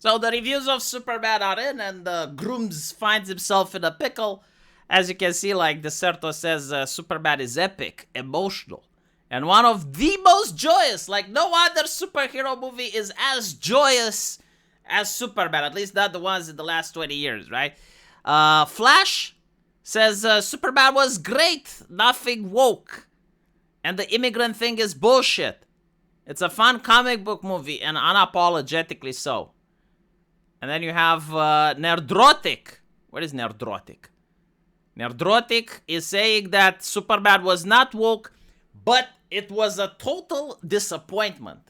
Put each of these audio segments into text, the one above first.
So the reviews of Superbad are in, and Grummz finds himself in a pickle. As you can see, like Deserto says, Superbad is epic, emotional, and one of the most joyous. Like no other superhero movie is as joyous as Superbad. At least not the ones in the last 20 years, right? Flash says Superbad was great, nothing woke, and the immigrant thing is bullshit. It's a fun comic book movie, and unapologetically so. And then you have Nerdrotic. What is Nerdrotic? Nerdrotic is saying that Superbad was not woke, but it was a total disappointment.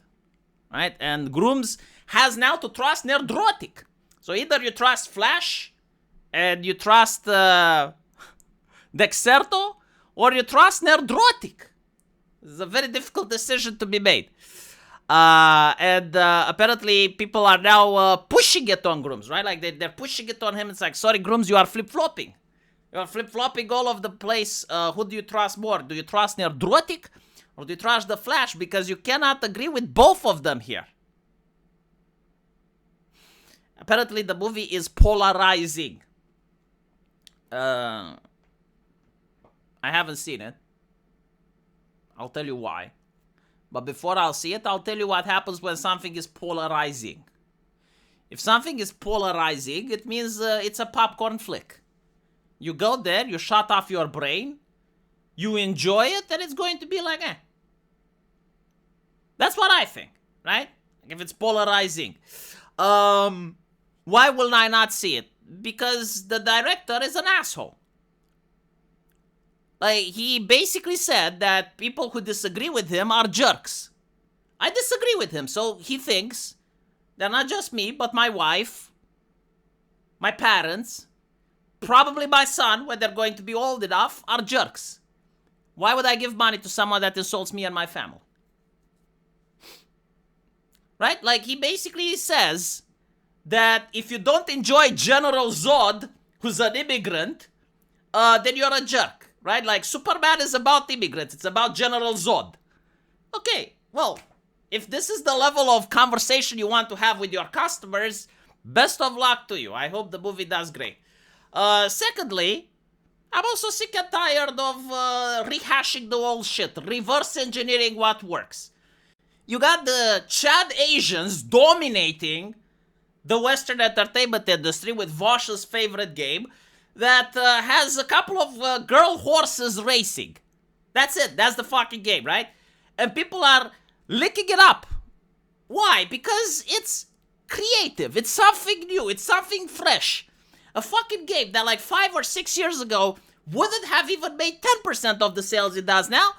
Right? And Grummz has now to trust Nerdrotic. So either you trust Flash and you trust Dexerto, or you trust Nerdrotic. It's a very difficult decision to be made. And apparently people are now pushing it on Grummz, right? Like they're pushing it on him. It's like, sorry, Grummz, you are flip-flopping. You are flip-flopping all over the place. Who do you trust more? Do you trust Nerdrotic or do you trust the Flash? Because you cannot agree with both of them here. Apparently the movie is polarizing. I haven't seen it. I'll tell you why. But before I'll see it, I'll tell you what happens when something is polarizing. If something is polarizing, it means it's a popcorn flick. You go there, you shut off your brain, you enjoy it, and it's going to be like, eh. That's what I think, right? If it's polarizing. Why will I not see it? Because the director is an asshole. Like, he basically said that people who disagree with him are jerks. I disagree with him, so he thinks that not just me, but my wife, my parents, probably my son, when they're going to be old enough, are jerks. Why would I give money to someone that insults me and my family? Right? Like, he basically says that if you don't enjoy General Zod, who's an immigrant, then you're a jerk. Right? Like, Superman is about immigrants. It's about General Zod. Okay, well, if this is the level of conversation you want to have with your customers, best of luck to you. I hope the movie does great. Secondly, I'm also sick and tired of rehashing the old shit. Reverse engineering what works. You got the Chad Asians dominating the Western entertainment industry with Vosh's favorite game, that has a couple of girl horses racing. That's it. That's the fucking game, right? And people are licking it up. Why? Because it's creative. It's something new. It's something fresh. A fucking game that like 5 or 6 years ago wouldn't have even made 10% of the sales it does now.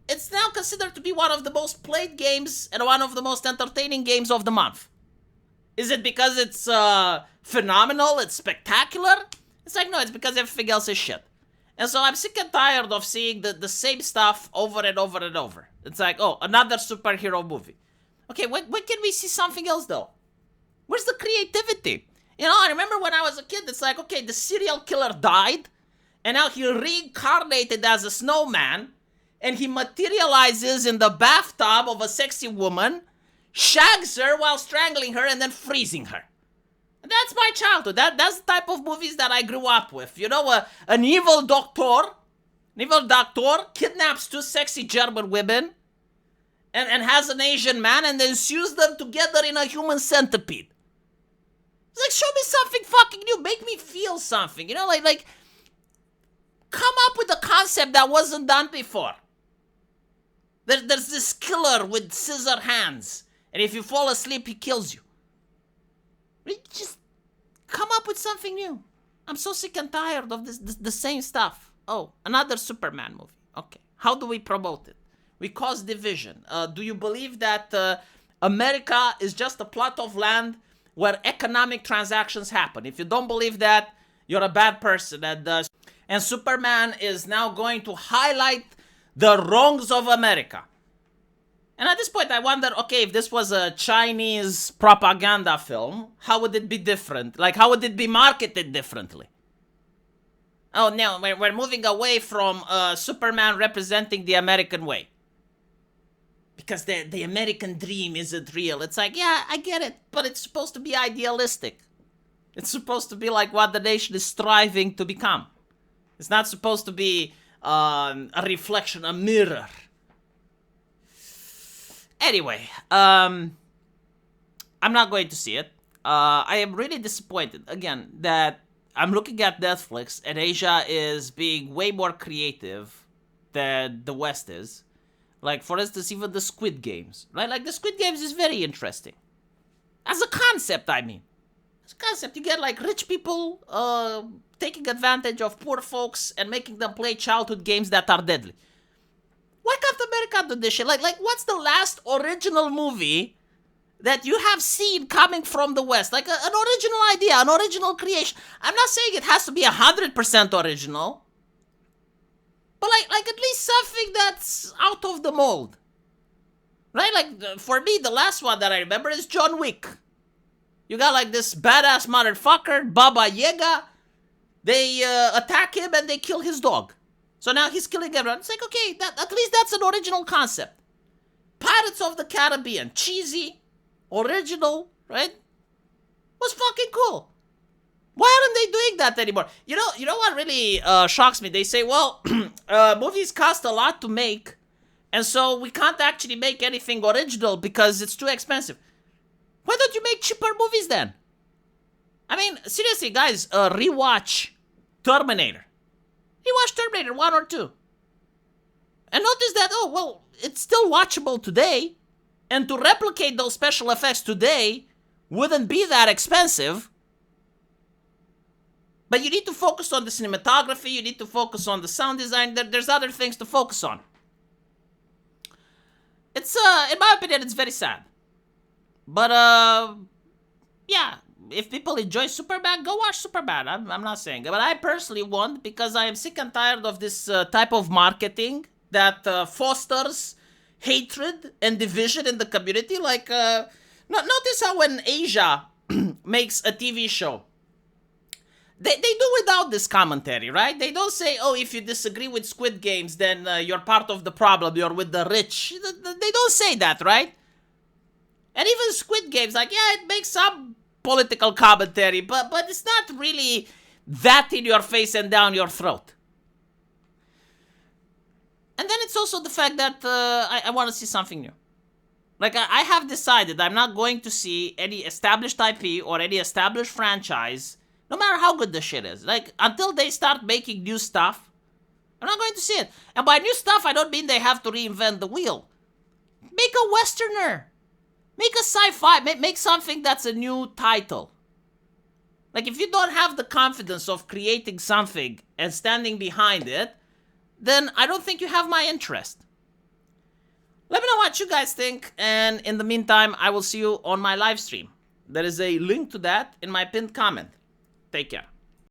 It's now considered to be one of the most played games and one of the most entertaining games of the month. Is it because it's phenomenal? It's spectacular? It's like, no, it's because everything else is shit. And so I'm sick and tired of seeing the same stuff over and over and over. It's like, oh, another superhero movie. Okay, when can we see something else, though? Where's the creativity? You know, I remember when I was a kid, it's like, okay, the serial killer died, and now he reincarnated as a snowman, and he materializes in the bathtub of a sexy woman, shags her while strangling her, and then freezing her. That's my childhood. That's the type of movies that I grew up with. You know, an evil doctor kidnaps 2 sexy German women and has an Asian man and then sews them together in a human centipede. It's like, show me something fucking new. Make me feel something. You know, like come up with a concept that wasn't done before. There's this killer with scissor hands, and if you fall asleep, he kills you. Just come up with something new. I'm so sick and tired of the same stuff. Oh, another Superman movie. Okay. How do we promote it? We cause division. Do you believe that America is just a plot of land where economic transactions happen? If you don't believe that, you're a bad person. And Superman is now going to highlight the wrongs of America. And at this point, I wonder, okay, if this was a Chinese propaganda film, how would it be different? Like, how would it be marketed differently? Oh, no, we're moving away from Superman representing the American way. because the American dream isn't real. It's like, yeah, I get it, but it's supposed to be idealistic. It's supposed to be like what the nation is striving to become. It's not supposed to be a reflection, a mirror. Anyway, I'm not going to see it. I am really disappointed, again, that I'm looking at Netflix and Asia is being way more creative than the West is. Like, for instance, even the Squid Games, right? Like, the Squid Games is very interesting. As a concept, I mean. As a concept, you get, like, rich people taking advantage of poor folks and making them play childhood games that are deadly. Why can't America do this shit? Like, what's the last original movie that you have seen coming from the West? Like, an original idea, an original creation. I'm not saying it has to be 100% original. But like at least something that's out of the mold. Right? Like, for me, the last one that I remember is John Wick. You got like this badass motherfucker, Baba Yaga. They attack him and they kill his dog. So now he's killing everyone. It's like, okay, at least that's an original concept. Pirates of the Caribbean. Cheesy. Original. Right? Was fucking cool. Why aren't they doing that anymore? You know what really shocks me? They say, well, movies cost a lot to make, and so we can't actually make anything original because it's too expensive. Why don't you make cheaper movies then? I mean, seriously, guys, rewatch Terminator. Rewatch Terminator 1 or 2. And notice that, oh, well, it's still watchable today, and to replicate those special effects today wouldn't be that expensive. But you need to focus on the cinematography, you need to focus on the sound design, there's other things to focus on. It's, in my opinion, it's very sad. But, yeah, if people enjoy Superbad, go watch Superbad, I'm not saying. But I personally won't, because I am sick and tired of this type of marketing that fosters hatred and division in the community. Like, notice how when Asia makes a TV show, They do without this commentary, right? They don't say, oh, if you disagree with Squid Games, then you're part of the problem, you're with the rich. They don't say that, right? And even Squid Games, like, yeah, it makes some political commentary, but it's not really that in your face and down your throat. And then it's also the fact that I want to see something new. Like, I have decided I'm not going to see any established IP or any established franchise, no matter how good the shit is. Like, until they start making new stuff, I'm not going to see it. And by new stuff, I don't mean they have to reinvent the wheel. Make a Westerner. Make a sci-fi. Make something that's a new title. Like, if you don't have the confidence of creating something and standing behind it, then I don't think you have my interest. Let me know what you guys think, and in the meantime, I will see you on my live stream. There is a link to that in my pinned comment. Take care.